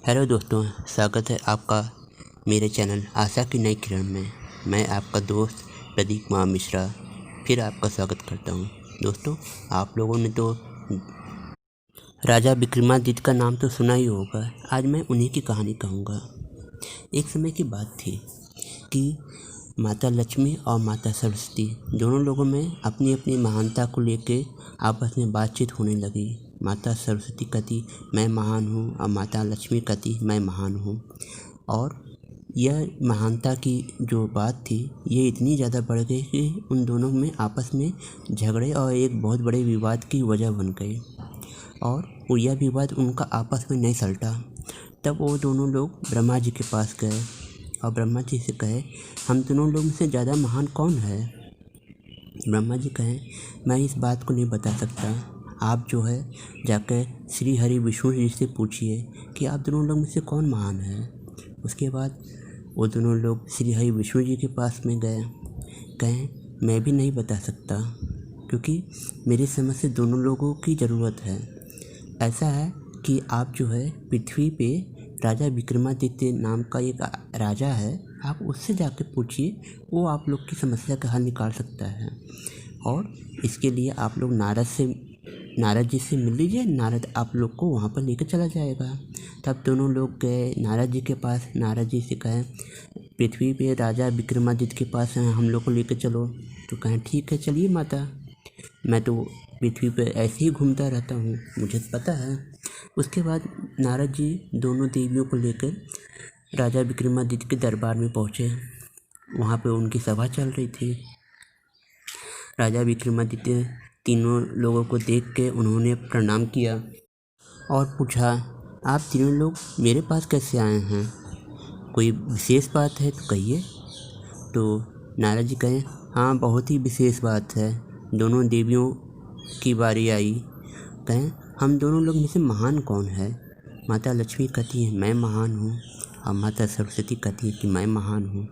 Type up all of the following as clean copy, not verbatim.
Hello दोस्तों, स्वागत है आपका मेरे चैनल आशा की नई किरण में। मैं आपका दोस्त प्रदीप कुमार मिश्रा फिर आपका स्वागत करता हूं। दोस्तों, आप लोगों ने तो राजा विक्रमादित्य का नाम तो सुना ही होगा। आज मैं उन्हीं की कहानी कहूँगा। एक समय की बात थी कि माता लक्ष्मी और माता सरस्वती दोनों लोगों में अपनी अपनी महानता को लेके आपस में बातचीत होने लगी। माता सरस्वती कहती मैं महान हूँ और माता लक्ष्मी कहती मैं महान हूँ। और यह महानता की जो बात थी ये इतनी ज़्यादा बढ़ गई कि उन दोनों में आपस में झगड़े और एक बहुत बड़े विवाद की वजह बन गई। और यह विवाद उनका आपस में नहीं सलटा। तब वो दोनों लोग ब्रह्मा जी के पास गए और ब्रह्मा जी से कहे हम दोनों लोग में से ज़्यादा महान कौन है। ब्रह्मा जी कहें मैं इस बात को नहीं बता सकता, आप जो है जाकर श्री हरि विष्णु जी से पूछिए कि आप दोनों लोग में से कौन महान है। उसके बाद वो दोनों लोग श्री हरि विष्णु जी के पास में गए। कहें मैं भी नहीं बता सकता क्योंकि मेरी समझ से दोनों लोगों की ज़रूरत है। ऐसा है कि आप जो है पृथ्वी पे राजा विक्रमादित्य नाम का एक राजा है, आप उससे जाके पूछिए, वो आप लोग की समस्या का हल निकाल सकता है। और इसके लिए आप लोग नारद जी से मिल लीजिए, नारद आप लोग को वहाँ पर लेकर चला जाएगा। तब दोनों लोग गए नारद जी के पास। नारद जी से कहें पृथ्वी पे राजा विक्रमादित्य के पास हैं, हम लोग को लेकर चलो। तो कहें ठीक है चलिए माता, मैं तो पृथ्वी पे ऐसे ही घूमता रहता हूँ, मुझे पता है। उसके बाद नारद जी दोनों देवियों को लेकर राजा विक्रमादित्य के दरबार में पहुँचे। वहाँ पे उनकी सभा चल रही थी। राजा विक्रमादित्य तीनों लोगों को देख के उन्होंने प्रणाम किया और पूछा आप तीनों लोग मेरे पास कैसे आए हैं, कोई विशेष बात है तो कहिए। तो नारद जी कहें हाँ बहुत ही विशेष बात है। दोनों देवियों की बारी आई। कहें हम दोनों लोग में से महान कौन है। माता लक्ष्मी कहती है मैं महान हूँ और माता सरस्वती कहती है कि मैं महान हूँ।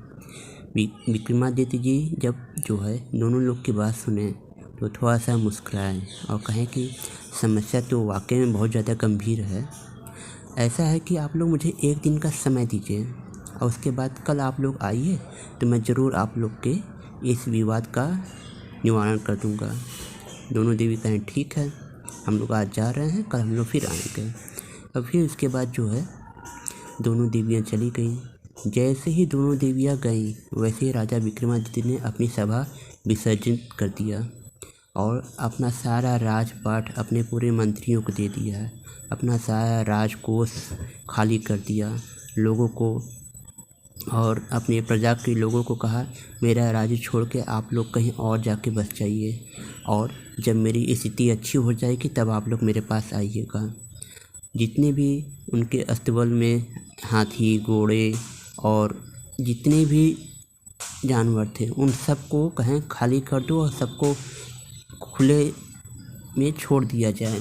विक्रमादित्य जी जब जो है दोनों लोग की बात सुने तो थोड़ा सा मुस्कुराए और कहें कि समस्या तो वाकई में बहुत ज़्यादा गंभीर है। ऐसा है कि आप लोग मुझे एक दिन का समय दीजिए और उसके बाद कल आप लोग आइए तो मैं ज़रूर आप लोग के इस विवाद का निवारण कर दूँगा। दोनों देवी कहें ठीक है, हम लोग आज जा रहे हैं, कल हम लोग फिर आएंगे। और फिर उसके बाद जो है दोनों देवियाँ चली गईं। जैसे ही दोनों देवियाँ गईं वैसे ही राजा विक्रमादित्य ने अपनी सभा विसर्जित कर दिया और अपना सारा राजपाट अपने पूरे मंत्रियों को दे दिया, अपना सारा राजकोष खाली कर दिया लोगों को, और अपने प्रजा के लोगों को कहा मेरा राज्य छोड़ के आप लोग कहीं और जाके बस जाइए और जब मेरी स्थिति अच्छी हो जाएगी तब आप लोग मेरे पास आइएगा। जितने भी उनके अस्तबल में हाथी घोड़े और जितने भी जानवर थे उन सबको कहें खाली कर दो और सबको खुले में छोड़ दिया जाए।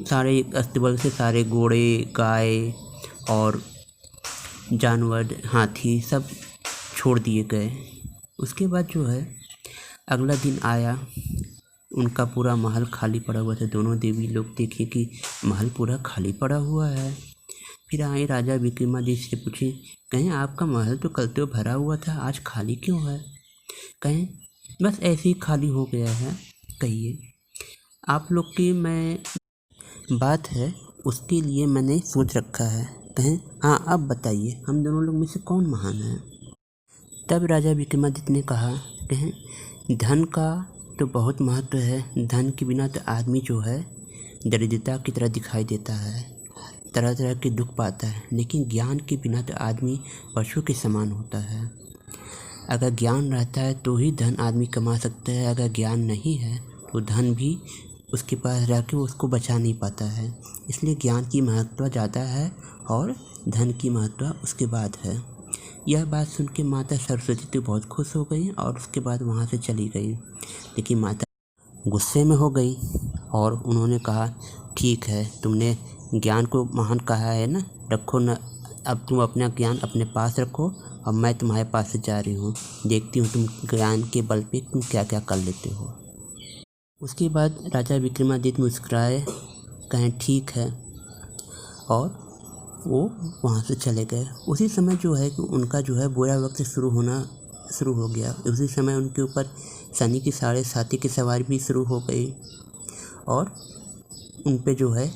सारे अस्तबल से सारे घोड़े गाय और जानवर हाथी सब छोड़ दिए गए। उसके बाद जो है अगला दिन आया, उनका पूरा महल खाली पड़ा हुआ था। दोनों देवी लोग देखे कि महल पूरा खाली पड़ा हुआ है। फिर आए राजा विक्रमादित्य से पूछे कहें आपका महल तो कल तो भरा हुआ था, आज खाली क्यों है। कहें बस ऐसे ही खाली हो गया है। कहिए आप लोग की मैं बात है उसके लिए मैंने सोच रखा है। कहें हाँ अब बताइए हम दोनों लोग में से कौन महान है। तब राजा विक्रमादित्य ने कहा कहें धन का तो बहुत महत्व है, धन के बिना तो आदमी जो है दरिद्रता की तरह दिखाई देता है, तरह तरह के दुख पाता है, लेकिन ज्ञान के बिना तो आदमी पशु के समान होता है। अगर ज्ञान रहता है तो ही धन आदमी कमा सकता है, अगर ज्ञान नहीं है तो धन भी उसके पास रह के उसको बचा नहीं पाता है। इसलिए ज्ञान की महत्व ज़्यादा है और धन की महत्व उसके बाद है। यह बात सुन के माता सरस्वती तो बहुत खुश हो गई और उसके बाद वहाँ से चली गई। लेकिन माता गुस्से में हो गई और उन्होंने कहा ठीक है तुमने ज्ञान को महान कहा है ना, रखो ना, अब तुम अपना ज्ञान अपने पास रखो और मैं तुम्हारे पास से जा रही हूँ, देखती हूँ तुम ज्ञान के बल पे तुम क्या क्या कर लेते हो। उसके बाद राजा विक्रमादित्य मुस्कुराए, कहें ठीक है और वो वहाँ से चले गए। उसी समय जो है कि उनका जो है बुरा वक्त शुरू हो गया। उसी समय उनके ऊपर शनि की 7.5 की सवारी भी शुरू हो गई और उन पे जो है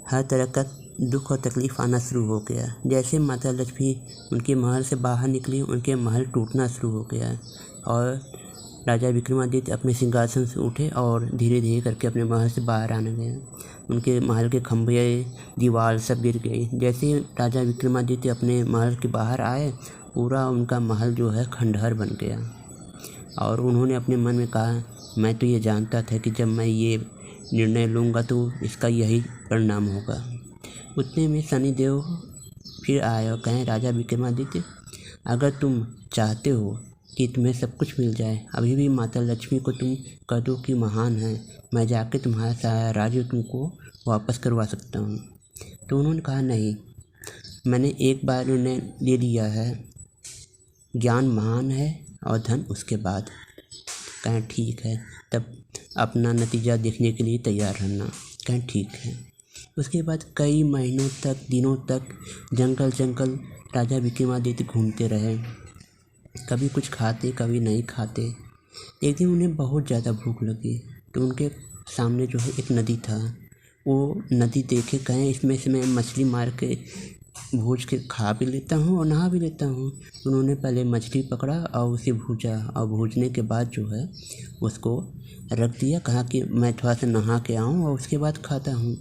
हर तरह का दुख और तकलीफ़ आना शुरू हो गया। जैसे माता लक्ष्मी उनके महल से बाहर निकली, उनके महल टूटना शुरू हो गया और राजा विक्रमादित्य अपने सिंहासन से उठे और धीरे धीरे करके अपने महल से बाहर आने गए। उनके महल के खंभे, दीवार सब गिर गई। जैसे ही राजा विक्रमादित्य अपने महल के बाहर आए, पूरा उनका महल जो है खंडहर बन गया और उन्होंने अपने मन में कहा, मैं तो ये जानता था कि जब मैं ये निर्णय लूँगा तो इसका यही परिणाम होगा। उतने में शनिदेव फिर आए और कहें, राजा विक्रमादित्य, अगर तुम चाहते हो कि तुम्हें सब कुछ मिल जाए, अभी भी माता लक्ष्मी को तुम कह दो कि महान है, मैं जाके तुम्हारा सारा राज्य तुमको वापस करवा सकता हूँ। तो उन्होंने कहा, नहीं, मैंने एक बार निर्णय ले लिया है, ज्ञान महान है और धन उसके बाद। कहें ठीक है, तब अपना नतीजा देखने के लिए तैयार रहना। कहें ठीक है। उसके बाद कई महीनों तक, दिनों तक जंगल राजा विक्रमादित्य घूमते रहे। कभी कुछ खाते, कभी नहीं खाते। एक दिन उन्हें बहुत ज़्यादा भूख लगी तो उनके सामने जो है एक नदी था। वो नदी देखे, कहें इसमें से मैं मछली मार के भूज के खा भी लेता हूँ और नहा भी लेता हूँ। उन्होंने पहले मछली पकड़ा और उसे भूजा और भूजने के बाद जो है उसको रख दिया। कहा कि मैं थोड़ा सा नहा के आऊँ और उसके बाद खाता हूँ।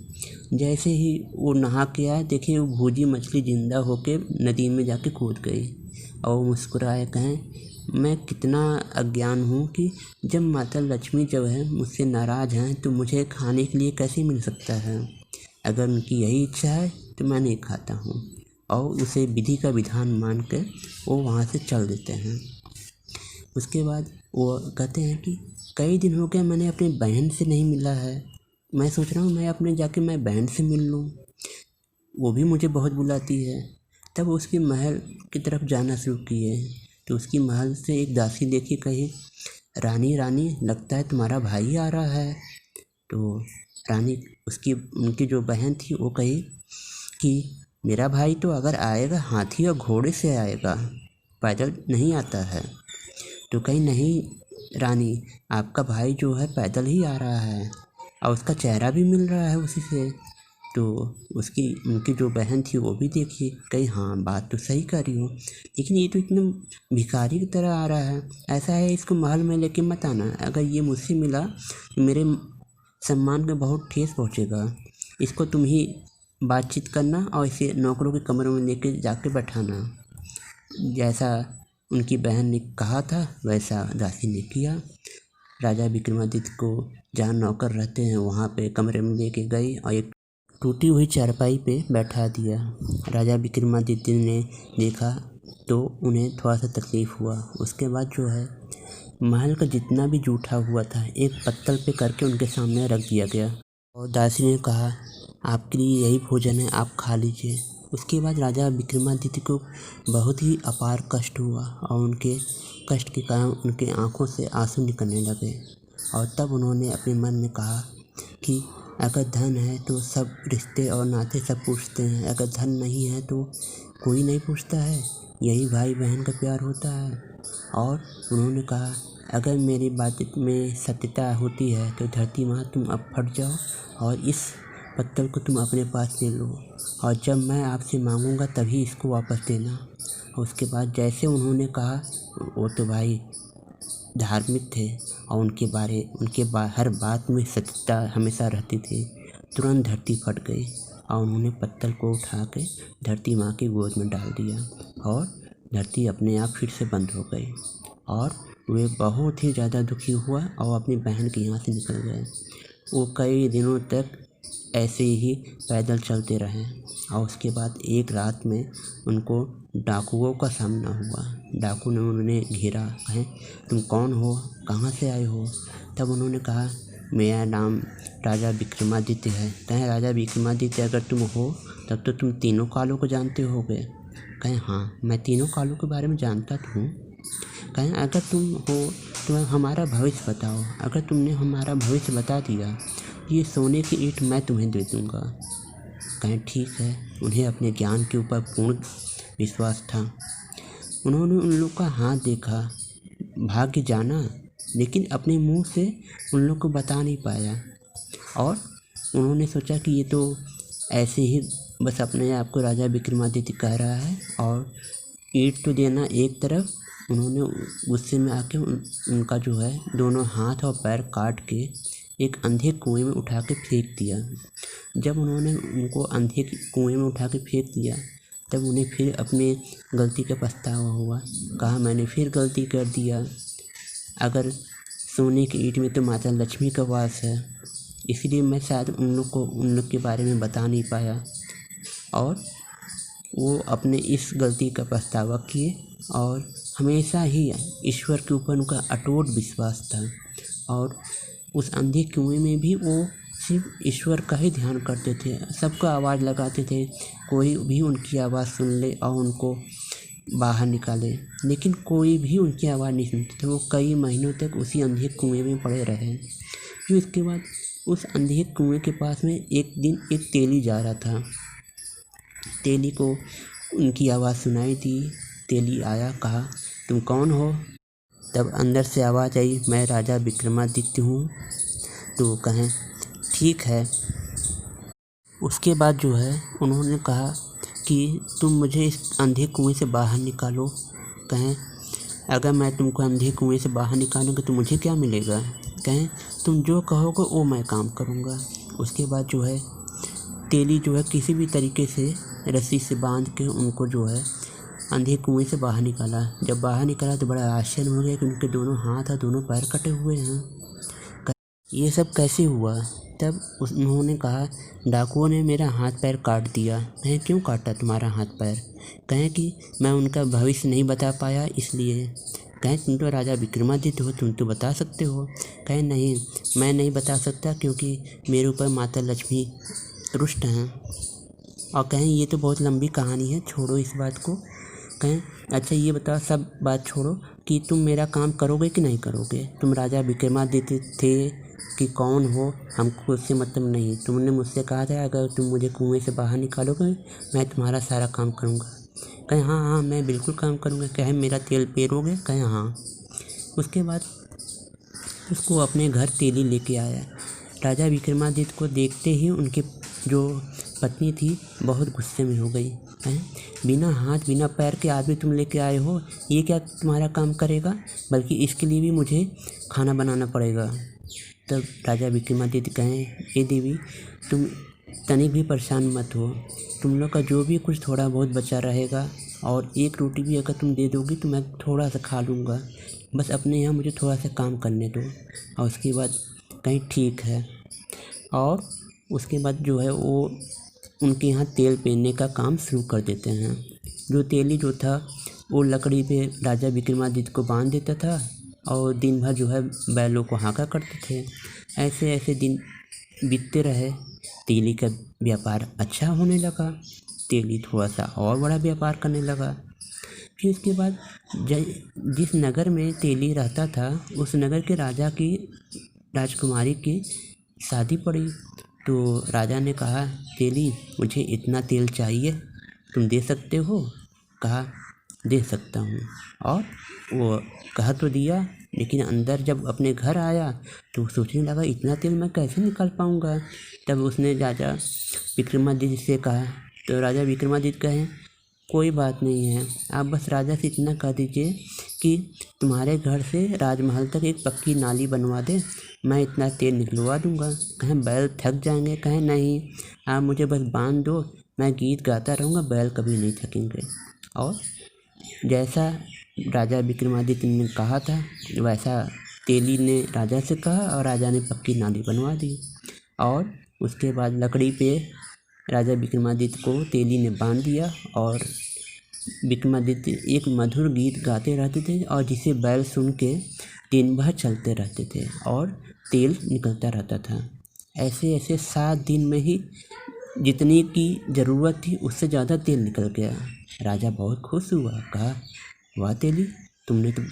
जैसे ही वो नहा के आया, देखिए वो भूजी मछली ज़िंदा होके नदी में जाके कूद गई और मुस्कुराए। कहें, मैं कितना अज्ञान हूँ कि जब माता लक्ष्मी जो है मुझसे नाराज़ हैं तो मुझे खाने के लिए कैसे मिल सकता है। अगर उनकी यही इच्छा है तो मैं नहीं खाता हूँ। और उसे विधि का विधान मान कर वो वहाँ से चल देते हैं। उसके बाद वो कहते हैं कि कई दिन हो गए मैंने अपनी बहन से नहीं मिला है, मैं सोच रहा हूँ मैं बहन से मिल लूँ, वो भी मुझे बहुत बुलाती है। तब उसके महल की तरफ जाना शुरू किए तो उसकी महल से एक दासी देखी, कही, रानी लगता है तुम्हारा भाई आ रहा है। तो रानी उनकी जो बहन थी वो कही कि मेरा भाई तो अगर आएगा हाथी और घोड़े से आएगा, पैदल नहीं आता है। तो कही, नहीं रानी, आपका भाई जो है पैदल ही आ रहा है और उसका चेहरा भी मिल रहा है उसी से। तो उनकी जो बहन थी वो भी देखी, कही, हाँ बात तो सही कर रही हो, लेकिन ये तो इतना भिखारी की तरह आ रहा है। ऐसा है, इसको महल में लेके मत आना, अगर ये मुझसे मिला तो मेरे सम्मान में बहुत ठेस पहुँचेगा। इसको तुम ही बातचीत करना और इसे नौकरों के कमरे में लेके जाके बैठाना। जैसा उनकी बहन ने कहा था वैसा दासी ने किया। राजा विक्रमादित्य को जहाँ नौकर रहते हैं वहाँ पे कमरे में लेके गई और एक टूटी हुई चारपाई पे बैठा दिया। राजा विक्रमादित्य ने देखा तो उन्हें थोड़ा सा तकलीफ़ हुआ। उसके बाद जो है महल का जितना भी जूठा हुआ था एक पत्तल पे करके उनके सामने रख दिया गया और दासी ने कहा, आपके लिए यही भोजन है, आप खा लीजिए। उसके बाद राजा विक्रमादित्य को बहुत ही अपार कष्ट हुआ और उनके कष्ट के कारण उनके आँखों से आंसू निकलने लगे और तब उन्होंने अपने मन में कहा कि अगर धन है तो सब रिश्ते और नाते सब पूछते हैं, अगर धन नहीं है तो कोई नहीं पूछता है, यही भाई बहन का प्यार होता है। और उन्होंने कहा, अगर मेरी बात में सत्यता होती है तो धरती माँ तुम अब फट जाओ और इस पत्तल को तुम अपने पास ले लो और जब मैं आपसे मांगूंगा तभी इसको वापस देना। और उसके बाद जैसे उन्होंने कहा, वो तो भाई धार्मिक थे और उनके हर बात में सत्यता हमेशा रहती थी। तुरंत धरती फट गई और उन्होंने पत्तल को उठा के धरती माँ की गोद में डाल दिया और धरती अपने आप फिर से बंद हो गई और वे बहुत ही ज़्यादा दुखी हुआ और अपनी बहन के यहाँ से निकल गए। वो कई दिनों तक ऐसे ही पैदल चलते रहे और उसके बाद एक रात में उनको डाकुओं का सामना हुआ। डाकू ने उन्हें घेरा, कहें, तुम कौन हो, कहाँ से आए हो। तब उन्होंने कहा, मेरा नाम राजा विक्रमादित्य है। कहें, राजा विक्रमादित्य अगर तुम हो तब तो तुम तीनों कालों को जानते होगे। कहें, हाँ मैं तीनों कालों के बारे में जानता तो हूँ। कहें, अगर तुम हो तो हमारा भविष्य बताओ। अगर तुमने हमारा भविष्य बता दिया, ये सोने की ईंट मैं तुम्हें दे दूँगा। कहें ठीक है। उन्हें अपने ज्ञान के ऊपर पूर्ण विश्वास था। उन्होंने उन लोग का हाथ देखा, भाग्य जाना, लेकिन अपने मुंह से उन लोग को बता नहीं पाया। और उन्होंने सोचा कि ये तो ऐसे ही बस अपने आप को राजा विक्रमादित्य कह रहा है, और ईंट तो देना एक तरफ। उन्होंने गुस्से में आके उनका जो है दोनों हाथ और पैर काट के एक अंधे कुएं में उठा के फेंक दिया। जब उन्होंने उनको अंधे कुएं में उठा के फेंक दिया, तब उन्हें फिर अपने गलती का पछतावा हुआ। कहा मैंने फिर गलती कर दिया। अगर सोने की ईंट में तो माता लक्ष्मी का वास है, इसलिए मैं शायद उन लोग के बारे में बता नहीं पाया। और वो अपने इस गलती का पछतावा किए, और हमेशा ही ईश्वर के ऊपर उनका अटूट विश्वास था। और उस अंधे कुएं में भी वो सिर्फ ईश्वर का ही ध्यान करते थे, सबका आवाज़ लगाते थे, कोई भी उनकी आवाज़ सुन ले और उनको बाहर निकाले, लेकिन कोई भी उनकी आवाज़ नहीं सुनते थे। वो कई महीनों तक उसी अंधे कुएं में पड़े रहे। फिर उसके बाद उस अंधे कुएं के पास में एक दिन एक तेली जा रहा था। तेली को उनकी आवाज़ सुनाई दी। तेली आया, कहा तुम कौन हो? तब अंदर से आवाज़ आई, मैं राजा विक्रमादित्य हूँ। तो वो कहें ठीक है। उसके बाद जो है उन्होंने कहा कि तुम मुझे इस अंधे कुएं से बाहर निकालो। कहें अगर मैं तुमको अंधे कुएं से बाहर निकालूँगा तो मुझे क्या मिलेगा? कहें तुम जो कहोगे वो मैं काम करूँगा। उसके बाद जो है तेली जो है किसी भी तरीके से रस्सी से बांध के उनको जो है अंधे कुएं से बाहर निकाला। जब बाहर निकाला तो बड़ा आश्चर्य हो गया कि उनके दोनों हाथ और दोनों पैर कटे हुए हैं। ये सब कैसे हुआ? तब उन्होंने कहा डाकुओं ने मेरा हाथ पैर काट दिया। कहें क्यों काटा तुम्हारा हाथ पैर? कहें कि मैं उनका भविष्य नहीं बता पाया इसलिए। कहें तुम तो राजा विक्रमादित्य हो, तुम तो बता सकते हो। कहें नहीं, मैं नहीं बता सकता क्योंकि मेरे ऊपर माता लक्ष्मी रुष्ट हैं। और कहें ये तो बहुत लंबी कहानी है, छोड़ो इस बात को। कहें अच्छा ये बताओ, सब बात छोड़ो कि तुम मेरा काम करोगे कि नहीं करोगे? तुम राजा विक्रमादित्य थे कि कौन हो, हमको उससे मतलब नहीं। तुमने मुझसे कहा था अगर तुम मुझे कुएं से बाहर निकालोगे मैं तुम्हारा सारा काम करूँगा। कहें हाँ हाँ मैं बिल्कुल काम करूँगा। कहें मेरा तेल पेरोगे? कहें हाँ। उसके बाद उसको अपने घर तेली लेके आया। राजा विक्रमादित्य को देखते ही उनके जो पत्नी थी बहुत गुस्से में हो गई। हैं बिना हाथ बिना पैर के आदमी तुम लेके आए हो, ये क्या तुम्हारा काम करेगा? बल्कि इसके लिए भी मुझे खाना बनाना पड़ेगा। तब राजा विक्रमादित्य कहें ए देवी, तुम तनिक भी परेशान मत हो। तुम लोग का जो भी कुछ थोड़ा बहुत बचा रहेगा, और एक रोटी भी अगर तुम दे दोगी तो मैं थोड़ा सा खा लूँगा। बस अपने यहाँ मुझे थोड़ा सा काम करने दो। और उसके बाद कहीं ठीक है। और उसके बाद जो है वो उनके यहाँ तेल पेरने का काम शुरू कर देते हैं। जो तेली जो था वो लकड़ी पे राजा विक्रमादित्य को बांध देता था, और दिन भर जो है बैलों को हाँका करते थे। ऐसे ऐसे दिन बीतते रहे। तेली का व्यापार अच्छा होने लगा। तेली थोड़ा सा और बड़ा व्यापार करने लगा। फिर उसके बाद जिस नगर में तेली रहता था उस नगर के राजा की राजकुमारी की शादी पड़ी। तो राजा ने कहा तेली मुझे इतना तेल चाहिए, तुम दे सकते हो? कहा दे सकता हूँ। और वो कहा तो दिया, लेकिन अंदर जब अपने घर आया तो सोचने लगा इतना तेल मैं कैसे निकाल पाऊँगा। तब उसने राजा विक्रमादित्य से कहा। तो राजा विक्रमादित्य कहे कोई बात नहीं है, आप बस राजा से इतना कह दीजिए कि तुम्हारे घर से राजमहल तक एक पक्की नाली बनवा दे, मैं इतना तेल निकलवा दूंगा। कहें बैल थक जाएंगे? कहें नहीं, आप मुझे बस बांध दो, मैं गीत गाता रहूँगा, बैल कभी नहीं थकेंगे। और जैसा राजा विक्रमादित्य ने कहा था वैसा तेली ने राजा से कहा, और राजा ने पक्की नाली बनवा दी। और उसके बाद लकड़ी पे राजा विक्रमादित्य को तेली ने बांध दिया, और विक्रमादित्य एक मधुर गीत गाते रहते थे, और जिसे बैल सुन के दिन भर चलते रहते थे और तेल निकलता रहता था। ऐसे ऐसे 7 दिन में ही जितनी की ज़रूरत थी उससे ज़्यादा तेल निकल गया। राजा बहुत खुश हुआ। कहा वाह तेली, तुमने तो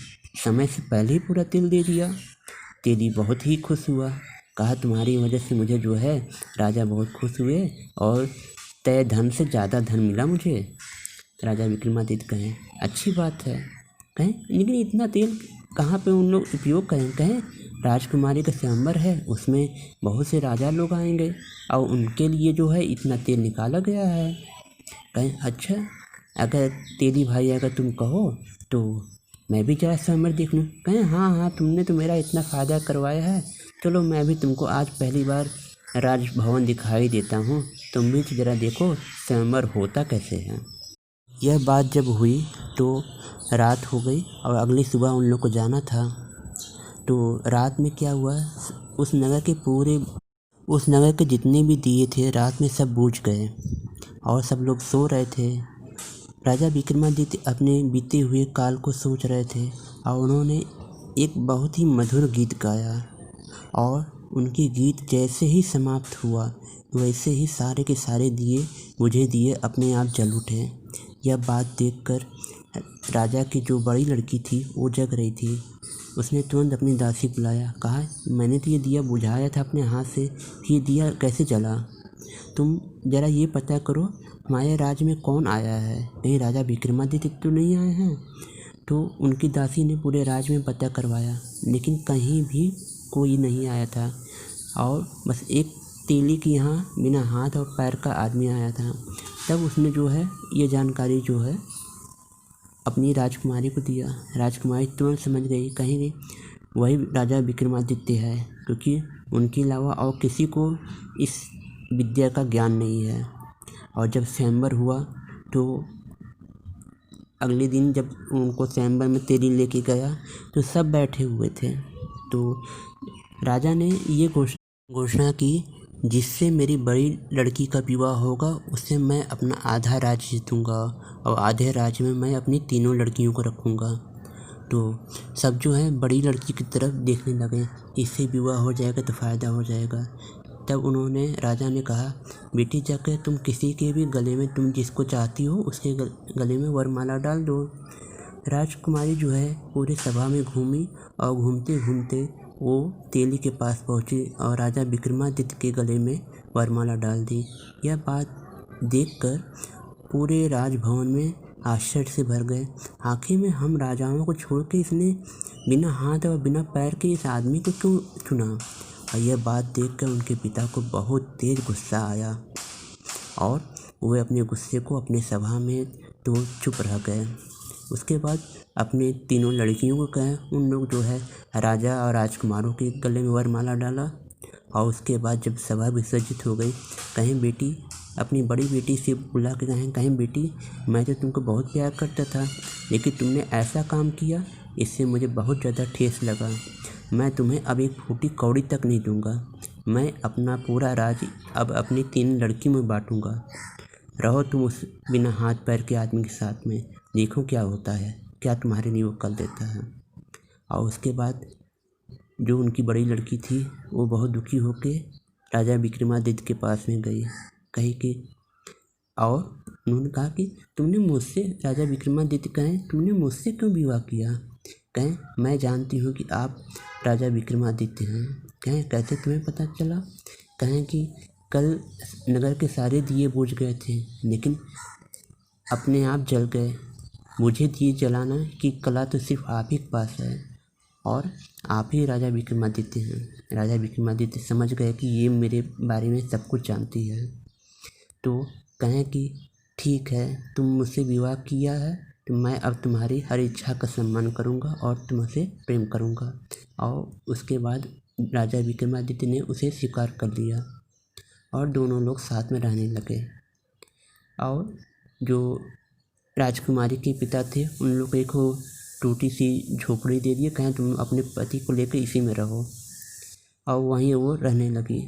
समय से पहले ही पूरा तेल दे दिया। तेली बहुत ही खुश हुआ। कहा तुम्हारी वजह से मुझे जो है राजा बहुत खुश हुए, और तय धन से ज़्यादा धन मिला मुझे। राजा विक्रमादित्य कहें अच्छी बात है, कहें लेकिन इतना तेल कहाँ पे उन लोग उपयोग करें। कहें राजकुमारी का स्वयंवर है, उसमें बहुत से राजा लोग आएंगे और उनके लिए जो है इतना तेल निकाला गया है। कहें अच्छा, अगर तेरी भाई अगर तुम कहो तो मैं भी जरा स्वयंवर देख लूँ। कहें हाँ हाँ, तुमने तो मेरा इतना फ़ायदा करवाया है, चलो मैं भी तुमको आज पहली बार राजभवन दिखाई देता हूँ, तुम भी तो ज़रा देखो स्वयंवर होता कैसे है। यह बात जब हुई तो रात हो गई और अगली सुबह उन लोग को जाना था। तो रात में क्या हुआ, उस नगर के जितने भी दिए थे रात में सब बुझ गए और सब लोग सो रहे थे। राजा विक्रमादित्य अपने बीते हुए काल को सोच रहे थे और उन्होंने एक बहुत ही मधुर गीत गाया और उनके गीत जैसे ही समाप्त हुआ वैसे ही सारे के सारे दिए अपने आप जल उठे। यह बात देखकर राजा की जो बड़ी लड़की थी वो जग रही थी। उसने तुरंत अपनी दासी बुलाया, कहा मैंने तो ये दिया बुझाया था अपने हाथ से, ये दिया कैसे जला? तुम ज़रा ये पता करो हमारे राज्य में कौन आया है, कहीं राजा विक्रमादित्य तो नहीं आए हैं? तो उनकी दासी ने पूरे राज्य में पता करवाया लेकिन कहीं भी कोई नहीं आया था और बस एक तेली के यहाँ बिना हाथ और पैर का आदमी आया था। तब उसने जो है ये जानकारी जो है अपनी राजकुमारी को दिया। राजकुमारी तुरंत समझ गई कहीं वही राजा विक्रमादित्य है, क्योंकि उनके अलावा और किसी को इस विद्या का ज्ञान नहीं है। और जब स्वयंवर हुआ तो अगले दिन जब उनको स्वयंवर में तेली लेके गया तो सब बैठे हुए थे। तो राजा ने ये घोषणा की, जिससे मेरी बड़ी लड़की का विवाह होगा उससे मैं अपना आधा राज्य जीतूँगा और आधे राज्य में मैं अपनी तीनों लड़कियों को रखूँगा। तो सब जो है बड़ी लड़की की तरफ देखने लगे, इससे विवाह हो जाएगा तो फ़ायदा हो जाएगा। तब राजा ने कहा, बेटी जाकर तुम किसी के भी गले में तुम जिसको चाहती हो उसके गले में वरमाला डाल दो। राजकुमारी जो है पूरे सभा में घूमी और घूमते घूमते वो तेली के पास पहुंची और राजा विक्रमादित्य के गले में वरमाला डाल दी। यह बात देखकर पूरे राजभवन में आश्चर्य से भर गए। आखिर में हम राजाओं को छोड़ के इसने बिना हाथ और बिना पैर के इस आदमी को क्यों चुना? और यह बात देखकर उनके पिता को बहुत तेज गुस्सा आया और वे अपने गुस्से को अपने सभा में तो चुप रह गए। उसके बाद अपने तीनों लड़कियों को कहे उन लोग जो है राजा और राजकुमारों के गले में वरमाला डाला। और उसके बाद जब सभा विसर्जित हो गई, कहें बेटी अपनी बड़ी बेटी से बुला के कहें बेटी मैं तो तुमको बहुत प्यार करता था, लेकिन तुमने ऐसा काम किया इससे मुझे बहुत ज़्यादा ठेस लगा। मैं तुम्हें अब एक फूटी कौड़ी तक नहीं दूंगा। मैं अपना पूरा राज्य अब अपनी 3 लड़कियों में बांटूंगा। रहो तुम उस बिना हाथ पैर के आदमी के साथ में, देखो क्या होता है, क्या तुम्हारे लिए वो कर देता है। और उसके बाद जो उनकी बड़ी लड़की थी वो बहुत दुखी होकर राजा विक्रमादित्य के पास में गई, कही कि और उन्होंने कहा कि तुमने मुझसे, राजा विक्रमादित्य कहें तुमने मुझसे क्यों विवाह किया? कहें मैं जानती हूँ कि आप राजा विक्रमादित्य हैं। कहें कैसे तुम्हें पता चला? कहें कि कल नगर के सारे दिए बुझ गए थे लेकिन अपने आप जल गए। मुझे दिए जलाना की कला तो सिर्फ आप ही के पास है और आप ही राजा विक्रमादित्य हैं। राजा विक्रमादित्य समझ गए कि ये मेरे बारे में सब कुछ जानती है। तो कहें कि ठीक है, तुम मुझसे विवाह किया है तो मैं अब तुम्हारी हर इच्छा का सम्मान करूंगा और तुमसे प्रेम करूंगा। और उसके बाद राजा विक्रमादित्य ने उसे स्वीकार कर लिया और दोनों लोग साथ में रहने लगे। और जो राजकुमारी के पिता थे उन लोग को एक टूटी सी झोपड़ी दे दिए, कहें तुम अपने पति को लेकर इसी में रहो, और वहीं वो रहने लगी।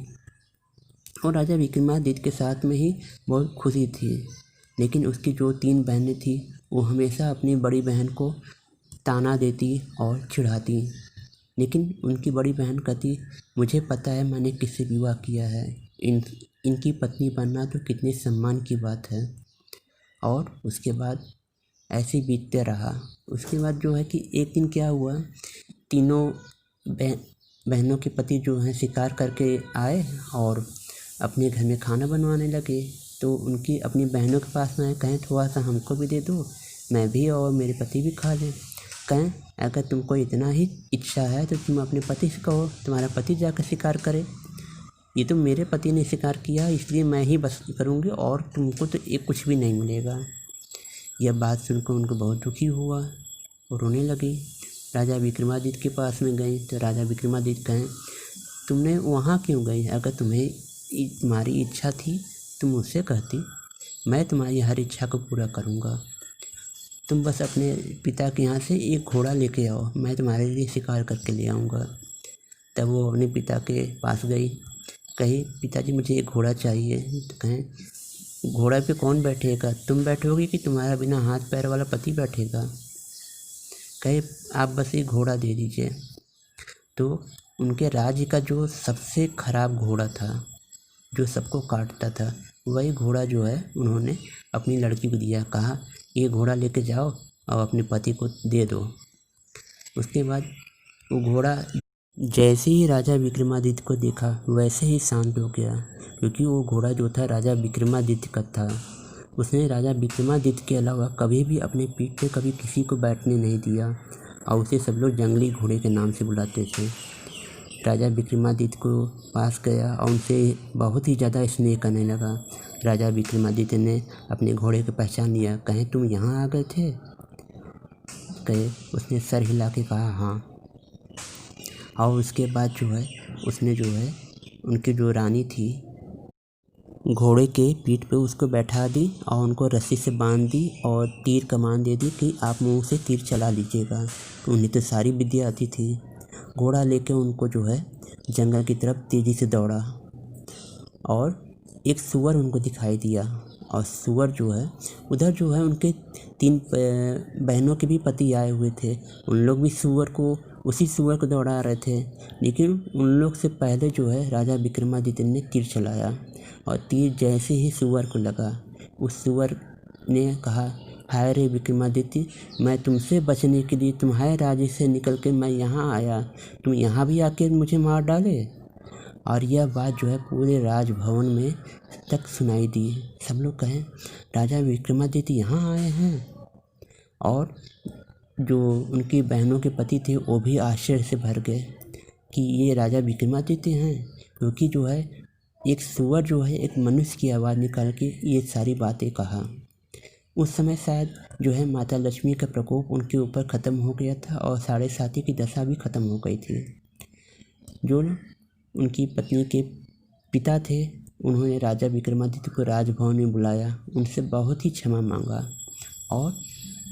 और राजा विक्रमादित्य के साथ में ही बहुत खुशी थी, लेकिन उसकी जो 3 बहनें थी वो हमेशा अपनी बड़ी बहन को ताना देती और चिढ़ाती। लेकिन उनकी बड़ी बहन कहती, मुझे पता है मैंने किससे विवाह किया है, इनकी पत्नी बनना तो कितने सम्मान की बात है। और उसके बाद ऐसे बीतते रहा। उसके बाद जो है कि एक दिन क्या हुआ, तीनों बहनों के पति जो हैं शिकार करके आए और अपने घर में खाना बनवाने लगे। तो उनकी अपनी बहनों के पास में कहें थोड़ा सा हमको भी दे दो, मैं भी और मेरे पति भी खा लें। कहें अगर तुमको इतना ही इच्छा है तो तुम अपने पति से कहो, तुम्हारा पति जाकर शिकार करे। ये तो मेरे पति ने शिकार किया, इसलिए मैं ही बस करूँगी और तुमको तो एक कुछ भी नहीं मिलेगा। यह बात सुनकर उनको बहुत दुखी हुआ और रोने लगी। राजा विक्रमादित्य के पास में गई तो राजा विक्रमादित्य कहें तुमने वहाँ क्यों गई? अगर तुम्हारी इच्छा थी तुम मुझसे कहती, मैं तुम्हारी हर इच्छा को पूरा करूँगा। तुम बस अपने पिता के यहाँ से एक घोड़ा लेके आओ, मैं तुम्हारे लिए शिकार करके ले आऊँगा। तब वो अपने पिता के पास गई, कही पिताजी मुझे एक घोड़ा चाहिए। तो कहें घोड़ा पे कौन बैठेगा? तुम बैठोगी कि तुम्हारा बिना हाथ पैर वाला पति बैठेगा? कहे आप बस एक घोड़ा दे दीजिए। तो उनके राज्य का जो सबसे खराब घोड़ा था, जो सबको काटता था, वही घोड़ा जो है उन्होंने अपनी लड़की को दिया। कहा ये घोड़ा लेके जाओ और अपने पति को दे दो। उसके बाद वो घोड़ा जैसे ही राजा विक्रमादित्य को देखा वैसे ही शांत हो गया, क्योंकि वो घोड़ा जो था राजा विक्रमादित्य का था। उसने राजा विक्रमादित्य के अलावा कभी भी अपने पीठ पे कभी किसी को बैठने नहीं दिया और उसे सब लोग जंगली घोड़े के नाम से बुलाते थे। राजा विक्रमादित्य को पास गया और उनसे बहुत ही ज़्यादा स्नेह करने लगा। राजा विक्रमादित्य ने अपने घोड़े को पहचान लिया। कहे तुम यहाँ आ गए थे? कहे उसने सर हिला के कहा हाँ। और उसके बाद जो है उसने जो है उनकी जो रानी थी घोड़े के पीठ पे उसको बैठा दी और उनको रस्सी से बांध दी और तीर कमान दे दी कि आप मुंह से तीर चला लीजिएगा। तो उन्हें तो सारी विद्या आती थी। घोड़ा लेके उनको जो है जंगल की तरफ तेज़ी से दौड़ा और एक सूअर उनको दिखाई दिया। और सूअर जो है उधर जो है उनके 3 बहनों के भी पति आए हुए थे। उन लोग भी उसी सूअर को दौड़ा रहे थे, लेकिन उन लोग से पहले जो है राजा विक्रमादित्य ने तीर चलाया और तीर जैसे ही सूअर को लगा, उस सूअर ने कहा हाय रे विक्रमादित्य, मैं तुमसे बचने के लिए तुम्हारे राज्य से निकल के मैं यहाँ आया, तुम यहाँ भी आके मुझे मार डाले। और यह बात जो है पूरे राजभवन में तक सुनाई दी। सब लोग कहें राजा विक्रमादित्य यहाँ आए हैं। और जो उनकी बहनों के पति थे वो भी आश्चर्य से भर गए कि ये राजा विक्रमादित्य हैं, क्योंकि जो है एक सूअर जो है एक मनुष्य की आवाज़ निकाल के ये सारी बातें कहा। उस समय शायद जो है माता लक्ष्मी का प्रकोप उनके ऊपर ख़त्म हो गया था और 7.5 की दशा भी ख़त्म हो गई थी। जो उनकी पत्नी के पिता थे उन्होंने राजा विक्रमादित्य को राजभवन में बुलाया, उनसे बहुत ही क्षमा मांगा और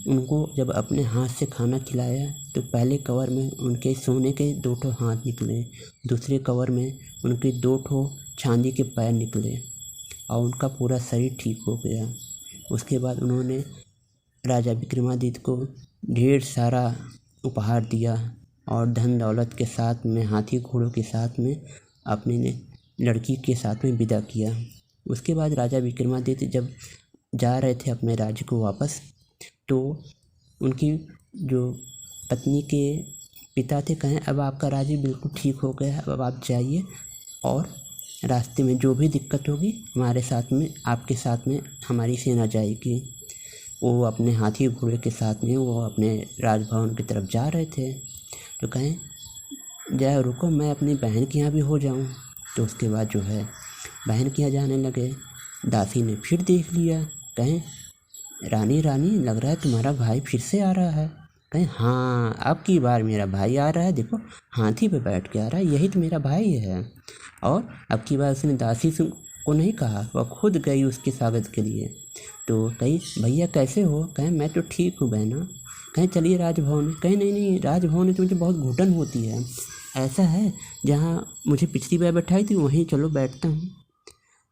उनको जब अपने हाथ से खाना खिलाया तो पहले कवर में उनके सोने के 2 ठो हाथ निकले, दूसरे कवर में उनके 2 ठो चांदी के पैर निकले और उनका पूरा शरीर ठीक हो गया। उसके बाद उन्होंने राजा विक्रमादित्य को ढेर सारा उपहार दिया और धन दौलत के साथ में हाथी घोड़ों के साथ में अपनी लड़की के साथ में विदा किया। उसके बाद राजा विक्रमादित्य जब जा रहे थे अपने राज्य को वापस, तो उनकी जो पत्नी के पिता थे कहें अब आपका राज्य बिल्कुल ठीक हो गया है, अब आप जाइए और रास्ते में जो भी दिक्कत होगी हमारे साथ में आपके साथ में हमारी सेना जाएगी। वो अपने हाथी घोड़े के साथ में वो अपने राजभवन की तरफ जा रहे थे। तो कहें जरा रुको मैं अपनी बहन के यहाँ भी हो जाऊँ। तो उसके बाद जो है बहन के यहाँ जाने लगे। दासी ने फिर देख लिया, कहें रानी रानी लग रहा है तुम्हारा भाई फिर से आ रहा है। कहें हाँ अब की बार मेरा भाई आ रहा है, देखो हाथी पे बैठ के आ रहा है, यही तो मेरा भाई है। और अब की बार उसने दासी को नहीं कहा, वह खुद गई उसके स्वागत के लिए। तो कही भैया कैसे हो? कहें मैं तो ठीक हूँ बहना। कहें चलिए राजभवन। कहें नहीं नहीं राजभवन में तो मुझे बहुत घुटन होती है, ऐसा है जहाँ मुझे पिछली बार बैठाई थी वहीं चलो बैठता हूँ।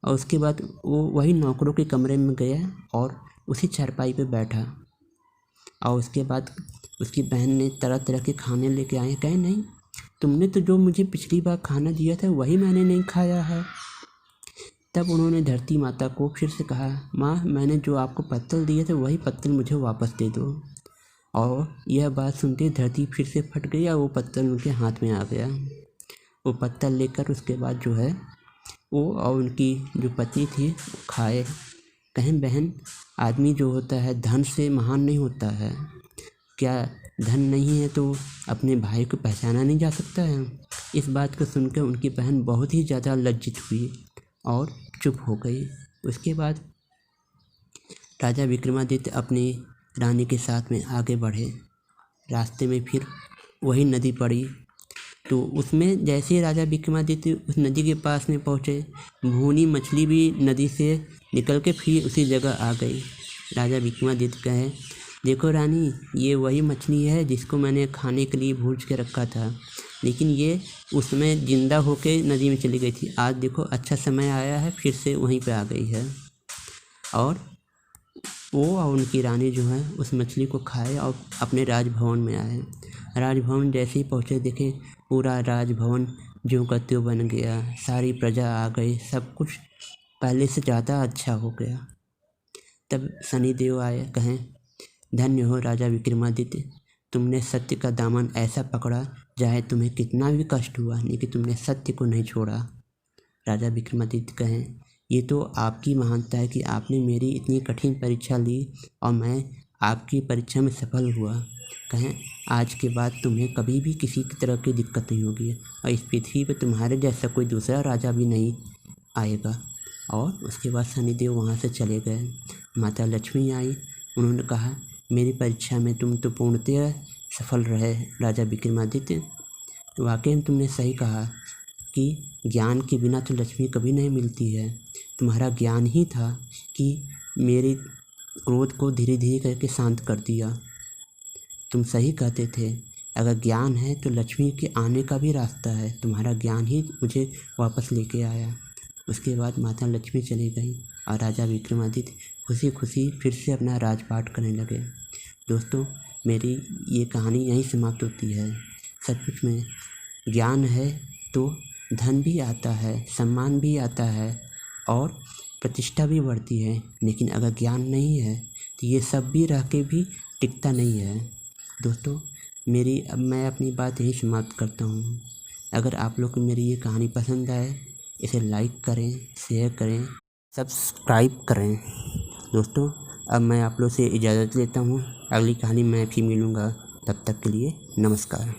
और उसके बाद वो वही नौकरों के कमरे में गया और उसी चारपाई पे बैठा। और उसके बाद उसकी बहन ने तरह तरह के खाने लेके आए। कहे नहीं तुमने तो जो मुझे पिछली बार खाना दिया था वही मैंने नहीं खाया है। तब उन्होंने धरती माता को फिर से कहा माँ मैंने जो आपको पत्तल दिए थे वही पत्तल मुझे वापस दे दो। और यह बात सुनते धरती फिर से फट गई और वो पत्तल उनके हाथ में आ गया। वो पत्तल लेकर उसके बाद जो है वो और उनकी जो पत्नी थी वो खाए। कहें बहन, आदमी जो होता है धन से महान नहीं होता है। क्या धन नहीं है तो अपने भाई को पहचाना नहीं जा सकता है? इस बात को सुनकर उनकी बहन बहुत ही ज़्यादा लज्जित हुई और चुप हो गई। उसके बाद राजा विक्रमादित्य अपनी रानी के साथ में आगे बढ़े। रास्ते में फिर वही नदी पड़ी, तो उसमें जैसे ही राजा विक्रमादित्य उस नदी के पास में पहुँचे, भूनी मछली भी नदी से निकल के फिर उसी जगह आ गई। राजा विक्रमादित्य कहे, देखो रानी, ये वही मछली है जिसको मैंने खाने के लिए भून के रखा था, लेकिन ये उसमें ज़िंदा होके नदी में चली गई थी। आज देखो अच्छा समय आया है, फिर से वहीं पे आ गई है। और वो और उनकी रानी जो है उस मछली को खाए और अपने राजभवन में आए। राजभवन जैसे ही पहुँचे, देखे पूरा राजभवन ज्यों का त्यों बन गया, सारी प्रजा आ गई, सब कुछ पहले से ज़्यादा अच्छा हो गया। तब शनिदेव आए, कहें, धन्य हो राजा विक्रमादित्य, तुमने सत्य का दामन ऐसा पकड़ा, चाहे तुम्हें कितना भी कष्ट हुआ लेकिन तुमने सत्य को नहीं छोड़ा। राजा विक्रमादित्य कहें, ये तो आपकी महानता है कि आपने मेरी इतनी कठिन परीक्षा ली और मैं आपकी परीक्षा में सफल हुआ। कहें, आज के बाद तुम्हें कभी भी किसी की तरह की दिक्कत नहीं होगी और इस पृथ्वी पर तुम्हारे जैसा कोई दूसरा राजा भी नहीं आएगा। और उसके बाद शनिदेव वहाँ से चले गए। माता लक्ष्मी आई, उन्होंने कहा, मेरी परीक्षा में तुम तो पूर्णतः सफल रहे राजा विक्रमादित्य। वाकई में तुमने सही कहा कि ज्ञान के बिना तो लक्ष्मी कभी नहीं मिलती है। तुम्हारा ज्ञान ही था कि मेरे क्रोध को धीरे धीरे करके शांत कर दिया। तुम सही कहते थे, अगर ज्ञान है तो लक्ष्मी के आने का भी रास्ता है। तुम्हारा ज्ञान ही मुझे वापस लेके आया। उसके बाद माता लक्ष्मी चली गई और राजा विक्रमादित्य खुशी खुशी फिर से अपना राजपाट करने लगे। दोस्तों, मेरी ये कहानी यहीं समाप्त होती है। सचमुच में ज्ञान है तो धन भी आता है, सम्मान भी आता है और प्रतिष्ठा भी बढ़ती है, लेकिन अगर ज्ञान नहीं है तो ये सब भी रह के भी टिकता नहीं है। दोस्तों, मैं अपनी बात यही समाप्त करता हूँ। अगर आप लोग को मेरी ये कहानी पसंद आए, इसे लाइक करें, शेयर करें, सब्सक्राइब करें। दोस्तों, अब मैं आप लोग से इजाज़त लेता हूँ। अगली कहानी में फिर मिलूँगा, तब तक के लिए नमस्कार।